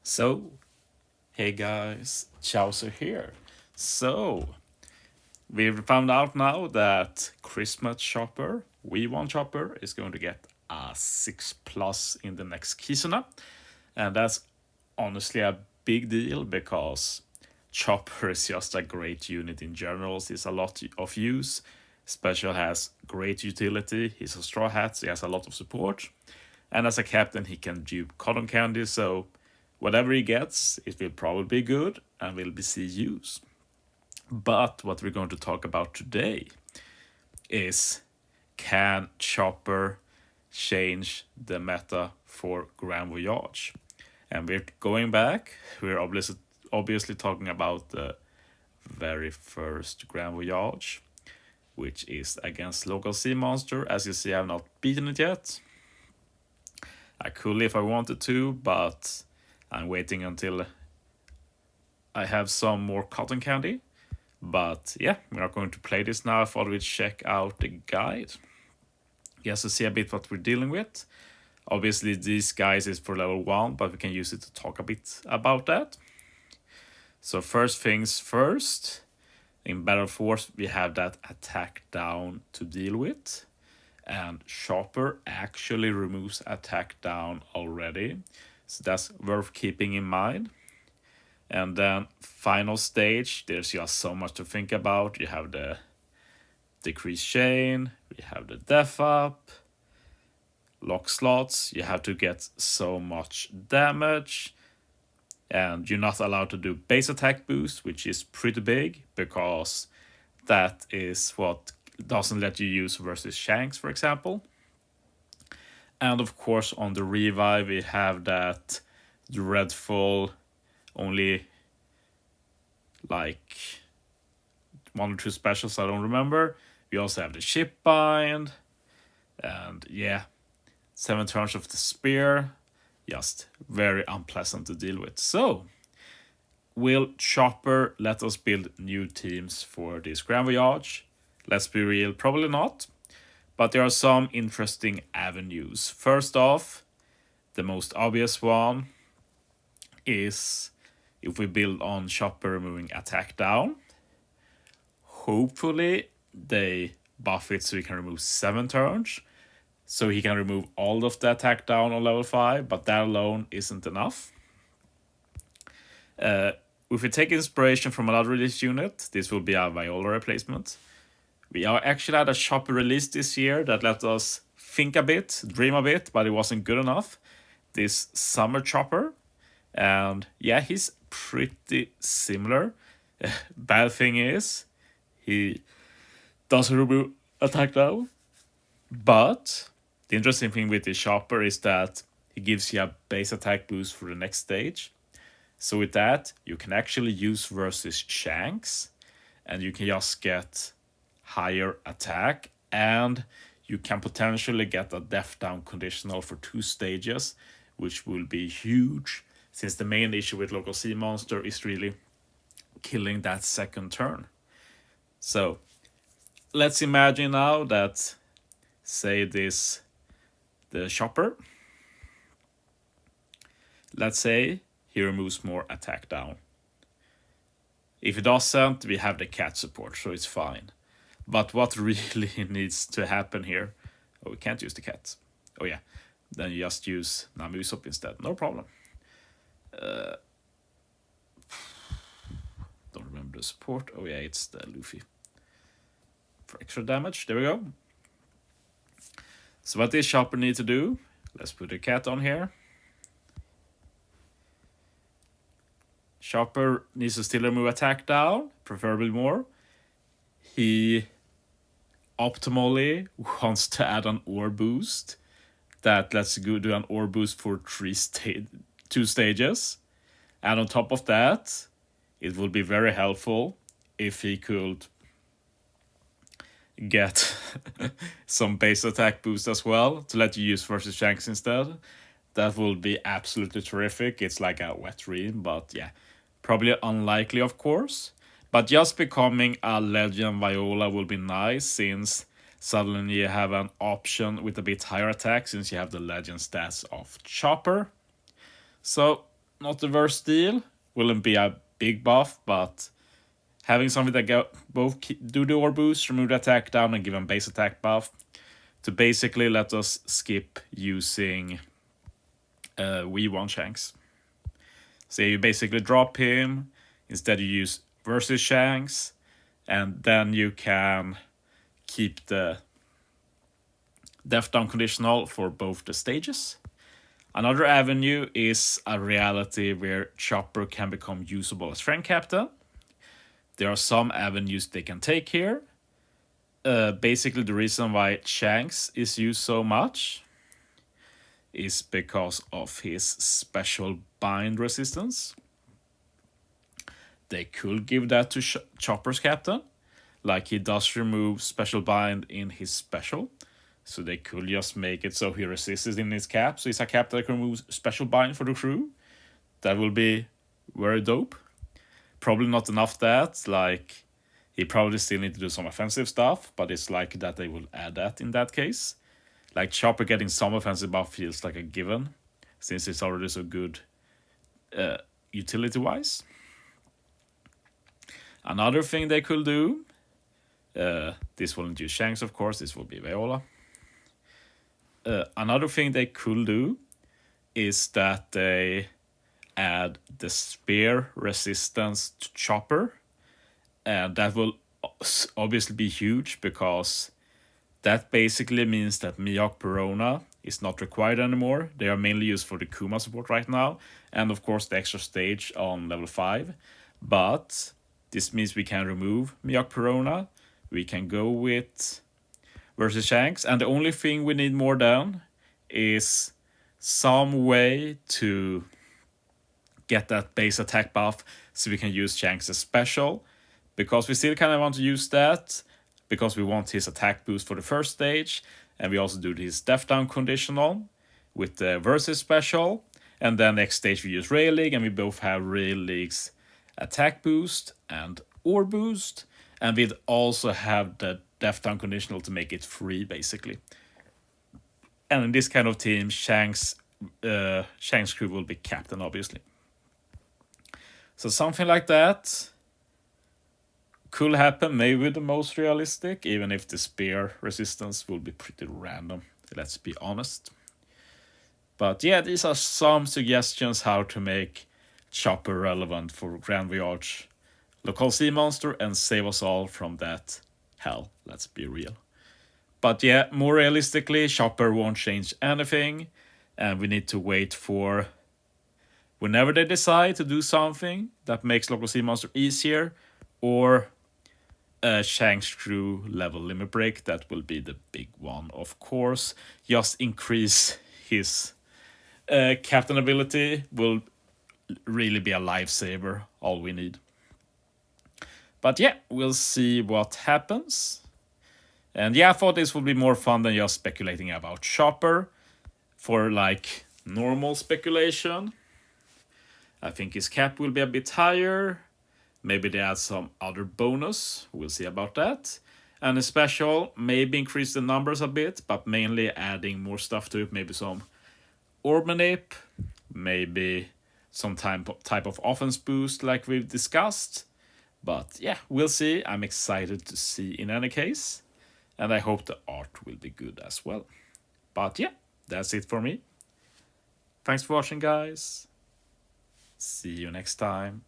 So, hey guys, Chauzu here. So, we've found out now that Christmas Chopper, V1 Chopper, is going to get a 6 plus in the next Kisuna. And that's honestly a big deal because Chopper is just a great unit in general. It's a lot of use. Special has great utility. He's a straw hat, so he has a lot of support. And as a captain, he can dupe cotton candy, so whatever he gets, it will probably be good and will be see use. But what we're going to talk about today is, can Chopper change the meta for Grand Voyage? And we're going back. We're obviously talking about the very first Grand Voyage, which is against local sea monster. As you see, I've not beaten it yet. I could if I wanted to, but I'm waiting until I have some more cotton candy. But yeah, we are going to play this now. I thought we'd check out the guide just to see a bit what we're dealing with. Obviously, these guys is for level 1, but we can use it to talk a bit about that. So first things first, in Battle Force, we have that attack down to deal with. And Chopper actually removes attack down already. So that's worth keeping in mind. And then final stage, there's just so much to think about. You have the decreased chain, we have the def up, lock slots, you have to get so much damage. And you're not allowed to do base attack boost, which is pretty big because that is what doesn't let you use versus Shanks, for example. And of course, on the revive, we have that dreadful, only like 1 or 2 specials I don't remember. We also have the ship bind, and yeah, 7 turns of the spear, just very unpleasant to deal with. So, will Chopper let us build new teams for this Grand Voyage? Let's be real, probably not. But there are some interesting avenues. First off, the most obvious one is if we build on Chopper removing attack down. Hopefully, they buff it so he can remove 7 turns. So he can remove all of the attack down on level 5, but that alone isn't enough. If we take inspiration from another release unit, this will be a Viola replacement. We are actually had a Chopper release this year that let us think a bit, dream a bit, but it wasn't good enough. This Summer Chopper. And yeah, he's pretty similar. Bad thing is, he doesn't remove attack down. But the interesting thing with this Chopper is that he gives you a base attack boost for the next stage. So with that, you can actually use versus Shanks, and you can just get higher attack, and you can potentially get a death down conditional for 2 stages, which will be huge, since the main issue with local sea monster is really killing that second turn. So let's imagine now that, say this, the Chopper, let's say he removes more attack down. If he doesn't, we have the cat support, so it's fine. But what really needs to happen here... Oh, we can't use the cat. Oh yeah, then you just use Namusop instead. No problem. Don't remember the support. Oh yeah, it's the Luffy. For extra damage, there we go. So what does Chopper need to do? Let's put the cat on here. Chopper needs to still remove attack down, preferably more. He optimally wants to add an ore boost that lets you do an ore boost for 2 stages. And on top of that, it would be very helpful if he could get some base attack boost as well to let you use versus Shanks instead. That will be absolutely terrific. It's like a wet dream, but yeah, probably unlikely, of course. But just becoming a Legend Viola will be nice, since suddenly you have an option with a bit higher attack, since you have the Legend stats of Chopper. So not the worst deal. Wouldn't be a big buff, but having something that both do the ore boost, remove the attack down, and give him base attack buff to basically let us skip using V1 Shanks. So you basically drop him, instead you use versus Shanks, and then you can keep the death down conditional for both the stages. Another avenue is a reality where Chopper can become usable as friend captain. There are some avenues they can take here. Basically, the reason why Shanks is used so much is because of his special bind resistance. They could give that to Chopper's captain, like he does remove special bind in his special. So they could just make it so he resists in his cap. So he's a captain that can remove special bind for the crew. That will be very dope. Probably not enough that, like, he probably still need to do some offensive stuff, but it's likely that they will add that in that case. Like, Chopper getting some offensive buff feels like a given, since it's already so good utility-wise. Another thing they could do, this won't use Shanks, of course, this will be Viola. Another thing they could do is that they add the spear resistance to Chopper, and that will obviously be huge because that basically means that Miyok Perona is not required anymore. They are mainly used for the Kuma support right now, and of course the extra stage on level 5. But this means we can remove Miyok Perona. We can go with versus Shanks, and the only thing we need more than is some way to get that base attack buff so we can use Shanks as special, because we still kind of want to use that because we want his attack boost for the first stage, and we also do his death down conditional with the versus special, and then next stage we use Rail League, and we both have Rail League's attack boost and ore boost, and we'd also have the death down conditional to make it free basically. And in this kind of team, Shanks crew will be captain obviously. So something like that could happen, maybe the most realistic, even if the spear resistance will be pretty random, let's be honest. But yeah, these are some suggestions how to make Chopper relevant for Grand Voyage, Local Sea Monster, and save us all from that hell, let's be real. But yeah, more realistically, Chopper won't change anything, and we need to wait for whenever they decide to do something that makes Local Sea Monster easier, or Shanks crew level limit break. That will be the big one, of course. Just increase his captain ability will really be a lifesaver, all we need. But yeah, we'll see what happens. And yeah, I thought this would be more fun than just speculating about Chopper. For like normal speculation, I think his cap will be a bit higher. Maybe they add some other bonus. We'll see about that. And a special, maybe increase the numbers a bit, but mainly adding more stuff to it. Maybe some orb manip, maybe some type of offense boost like we've discussed. But yeah, we'll see. I'm excited to see in any case. And I hope the art will be good as well. But yeah, that's it for me. Thanks for watching, guys. See you next time.